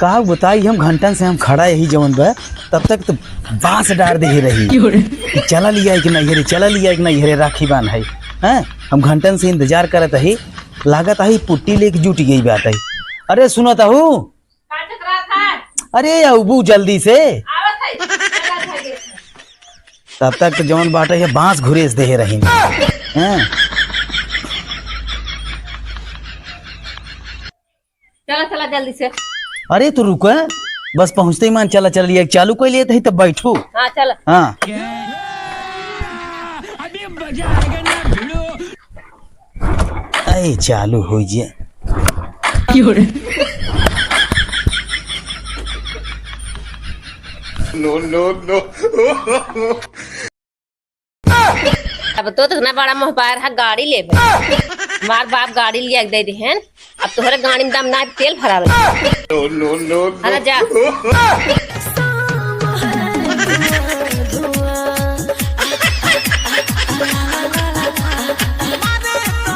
कहा बताई हम घंटन से हम खड़ा यही जवन बा तब तक तो बांस डार दे रही कि चला लिया कि नहीं रे, चला लिया कि नहीं रे, राखी बांध है। हैं हम घंटन से इंतजार करत ही, लागत ही पुट्टी लेके जुट गई बात है। अरे सुनो ताहू, अरे अबू जल्दी से। तब तक तो जवन बाटे है बांस घुरेस दे रही हैं। चला चला जल्दी से। अरे तो रुको, बस पहुंचते ही मान चला चल लिया चालू कर लिए तब बैठू। हाँ चल। हाँ अरे चालू हो जे। नो नो नो। अब तो ना बड़ा मोह पार है गाड़ी ले मार बाप गाड़ी लिया दे दे हैं। अब तोहरे गाड़ी में दम ना तेल भरा नो नो नो जा।